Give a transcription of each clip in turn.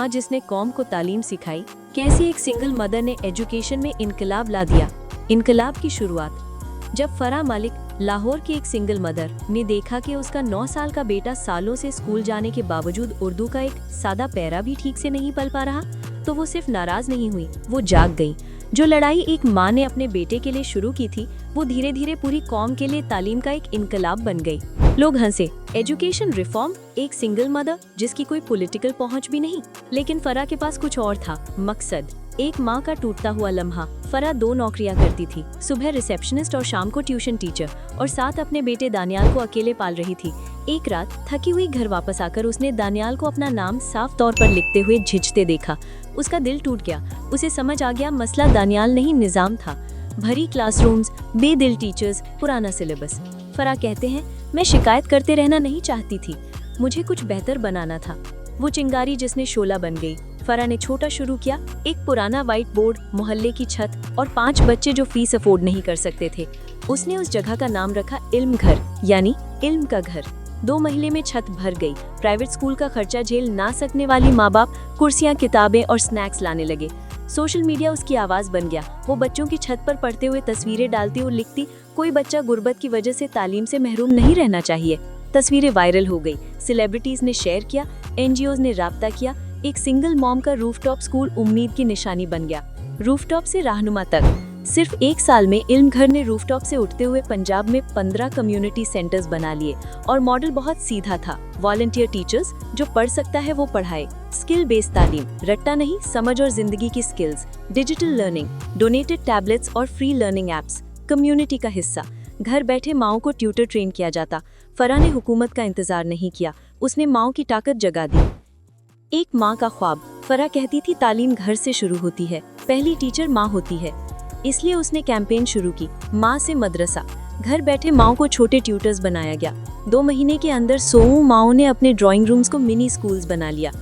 माँ जिसने कौम को तालीम सिखाई, कैसी एक सिंगल मदर ने एजुकेशन में इनकलाब ला दिया। इनकलाब की शुरुआत जब फराह मालिक, लाहौर की एक सिंगल मदर, ने देखा कि उसका 9 साल का बेटा सालों से स्कूल जाने के बावजूद उर्दू का एक सादा पैरा भी ठीक से नहीं पढ़ पा रहा, तो वो सिर्फ नाराज नहीं हुई, वो जाग गई। जो लड़ाई एक माँ ने अपने बेटे के लिए शुरू की थी, वो धीरे धीरे पूरी कौम के लिए तालीम का एक इनकलाब बन गई। लोग हंसे, एजुकेशन रिफॉर्म, एक सिंगल मदर जिसकी कोई पॉलिटिकल पहुंच भी नहीं। लेकिन फराह के पास कुछ और था, मकसद, एक माँ का टूटता हुआ लम्हा। फराह 2 नौकरियां करती थी, सुबह रिसेप्शनिस्ट और शाम को ट्यूशन टीचर, और साथ अपने बेटे दानियाल को अकेले पाल रही थी। एक रात थकी हुई घर वापस आकर उसने दानियाल को अपना नाम साफ तौर पर लिखते हुए झिझते देखा। उसका दिल टूट गया। उसे समझ आ गया मसला दानियाल नहीं, निजाम था। भरी क्लासरूम्स, बेदिल टीचर्स, पुराना सिलेबस। फराह कहते हैं, मैं शिकायत करते रहना नहीं चाहती थी, मुझे कुछ बेहतर बनाना था। वो चिंगारी जिसने शोला बन गई। फराह ने छोटा शुरू किया, एक पुराना व्हाइट बोर्ड, मोहल्ले की छत और 5 बच्चे जो फीस अफोर्ड नहीं कर सकते थे। उसने उस जगह का नाम रखा इल्म घर, यानी इल्म का घर। 2 महीने में छत भर गई। प्राइवेट स्कूल का खर्चा झेल ना सकने वाली माँ बाप कुर्सियाँ, किताबें और स्नैक्स लाने लगे। सोशल मीडिया उसकी आवाज बन गया। वो बच्चों की छत पर पढ़ते हुए तस्वीरें डालती और लिखती, कोई बच्चा गुर्बत की वजह से तालीम से महरूम नहीं रहना चाहिए। तस्वीरें वायरल हो गई, सेलिब्रिटीज ने शेयर किया, एनजीओज ने राब्ता किया। एक सिंगल मॉम का रूफटॉप स्कूल उम्मीद की निशानी बन गया। रूफटॉप से रहनुमा तक। सिर्फ 1 साल में इल्म घर ने रूफटॉप से उठते हुए पंजाब में 15 कम्युनिटी सेंटर्स बना लिए। और मॉडल बहुत सीधा था, वॉलंटियर टीचर्स, जो पढ़ सकता है वो पढ़ाए। स्किल बेस्ड तालीम, रट्टा नहीं, समझ और जिंदगी की skills. Digital learning, donated tablets और फ्री लर्निंग एप्स। कम्युनिटी का हिस्सा, घर बैठे माओ को ट्यूटर ट्रेन किया जाता। फराह ने हुकूमत का इंतजार नहीं किया, उसने माओ की ताकत जगा दी। एक माँ का ख्वाब। फराह कहती थी, तालीम घर से शुरू होती है, पहली टीचर माँ होती है। इसलिए उसने कैंपेन शुरू की, माँ से मदरसा। घर बैठे माओ को छोटे ट्यूटर्स बनाया गया। 2 महीने के अंदर 100 माओ ने अपने ड्राइंग रूम्स को मिनी स्कूल्स बना लिया।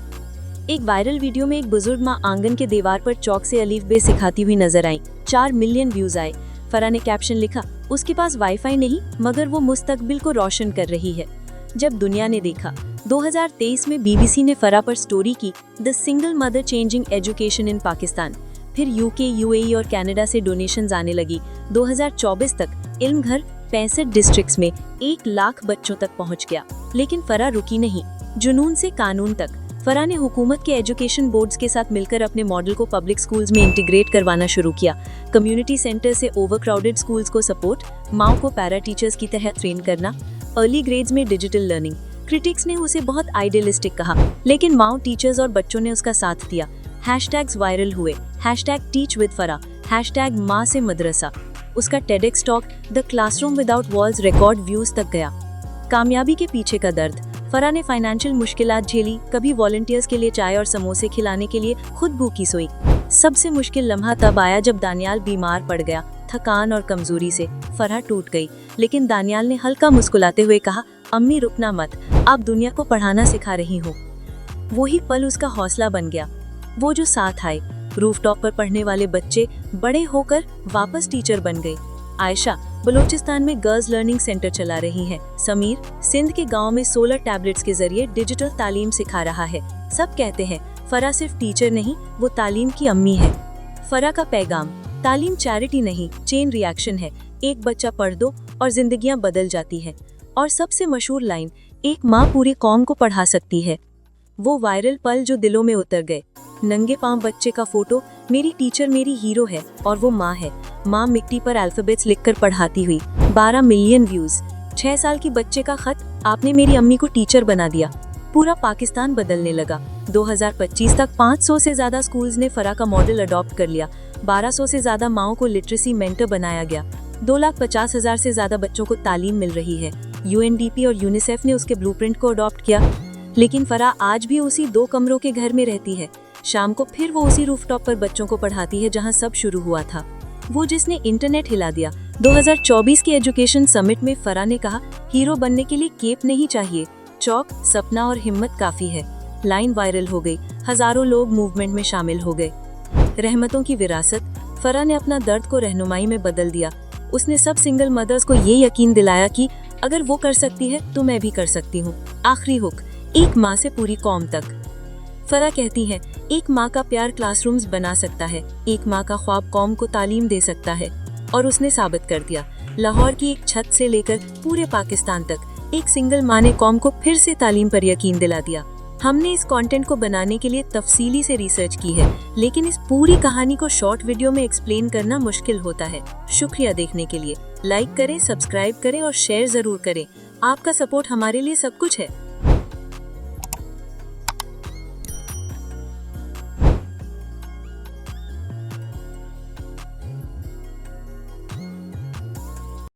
एक वायरल वीडियो में एक बुजुर्ग माँ आंगन के दीवार पर चौक से अलीफ बे सिखाती हुई नजर आई। 4 मिलियन व्यूज आए। फराह ने कैप्शन लिखा, उसके पास वाईफाई नहीं, मगर वो मुस्तकबिल को रोशन कर रही है। जब दुनिया ने देखा, 2023 में बीबीसी ने फराह पर स्टोरी की, the single mother changing education in Pakistan. फिर यूके, यूएई और कनाडा से डोनेशंस आने लगी। 2024 तक इल्म घर 65 डिस्ट्रिक्ट्स में 1 लाख बच्चों तक पहुंच गया। लेकिन फराह रुकी नहीं, जुनून से कानून तक। फराह ने हुकूमत के एजुकेशन बोर्ड्स के साथ मिलकर अपने मॉडल को पब्लिक स्कूल्स में इंटीग्रेट करवाना शुरू किया। कम्युनिटी सेंटर से ओवरक्राउडेड स्कूल्स को सपोर्ट, माओ को पैरा टीचर्स की तरह ट्रेन करना, अर्ली ग्रेड्स में डिजिटल लर्निंग। क्रिटिक्स ने उसे बहुत आइडियलिस्टिक कहा, लेकिन माओ टीचर्स और बच्चों ने उसका साथ दिया। हैशटैग्स वायरल हुए, #TeachWithFarah, #माँ से मदरसा। उसका TEDx talk, the classroom without walls, record views तक गया। कामयाबी के पीछे का दर्द। फराह ने फाइनेंशियल मुश्किलात झेली, कभी वॉलंटियर्स के लिए चाय और समोसे खिलाने के लिए खुद भूखी सोई। सबसे मुश्किल लम्हा तब आया जब दानियाल बीमार पड़ गया। थकान और कमजोरी से फराह टूट गई, लेकिन दानियाल ने हल्का मुस्कुराते हुए कहा, अम्मी रुकना मत, आप दुनिया को पढ़ाना सिखा रही हो। वही पल उसका हौसला बन गया। वो जो साथ आए, रूफटॉप पर पढ़ने वाले बच्चे बड़े होकर वापस टीचर बन गए। आयशा बलूचिस्तान में गर्ल्स लर्निंग सेंटर चला रही है। समीर सिंध के गांव में सोलर टैबलेट्स के जरिए डिजिटल तालीम सिखा रहा है। सब कहते हैं, फराह सिर्फ टीचर नहीं, वो तालीम की अम्मी है। फराह का पैगाम, तालीम चैरिटी नहीं, चेन रिएक्शन है। एक बच्चा पढ़ दो और जिंदगियां बदल जाती है। और सबसे मशहूर लाइन, एक माँ पूरी कौम को पढ़ा सकती है। वो वायरल पल जो दिलों में उतर गए। नंगे पांव बच्चे का फोटो, मेरी टीचर मेरी हीरो है, और वो माँ है। माँ मिट्टी पर अल्फाबेट्स लिखकर पढ़ाती हुई। 12 मिलियन व्यूज। 6 साल की बच्चे का खत, आपने मेरी अम्मी को टीचर बना दिया। पूरा पाकिस्तान बदलने लगा। 2025 तक 500 से ज्यादा स्कूल्स ने फराह का मॉडल अडॉप्ट कर लिया। 1200 से ज्यादा माओ को लिटरेसी मेंटर बनाया गया। 2,50,000 से ज्यादा बच्चों को तालीम मिल रही है। UNDP और यूनिसेफ ने उसके ब्लूप्रिंट को अडॉप्ट किया। लेकिन फराह आज भी उसी 2 कमरों के घर में रहती है। शाम को फिर वो उसी रूफटॉप पर बच्चों को पढ़ाती है जहां सब शुरू हुआ था। वो जिसने इंटरनेट हिला दिया। 2024 के एजुकेशन समिट में फराह ने कहा, हीरो बनने के लिए केप नहीं चाहिए, चौक, सपना और हिम्मत काफी है। लाइन वायरल हो गई, हजारों लोग मूवमेंट में शामिल हो गए। रहमतों की विरासत। फराह ने अपना दर्द को रहनुमाई में बदल दिया। उसने सब सिंगल मदर्स को ये यकीन दिलाया कि अगर वो कर सकती है तो मैं भी कर सकती हूँ। आखिरी हुक, एक माँ से पूरी कौम तक। फरा कहती है, एक माँ का प्यार क्लासरूम्स बना सकता है, एक माँ का ख्वाब कौम को तालीम दे सकता है। और उसने साबित कर दिया। लाहौर की एक छत से लेकर पूरे पाकिस्तान तक एक सिंगल माँ ने कौम को फिर से तालीम पर यकीन दिला दिया। हमने इस कंटेंट को बनाने के लिए तफसीली से रिसर्च की है, लेकिन इस पूरी कहानी को शॉर्ट वीडियो में एक्सप्लेन करना मुश्किल होता है। शुक्रिया देखने के लिए। लाइक करें, सब्सक्राइब करें और शेयर जरूर करें। आपका सपोर्ट हमारे लिए सब कुछ है।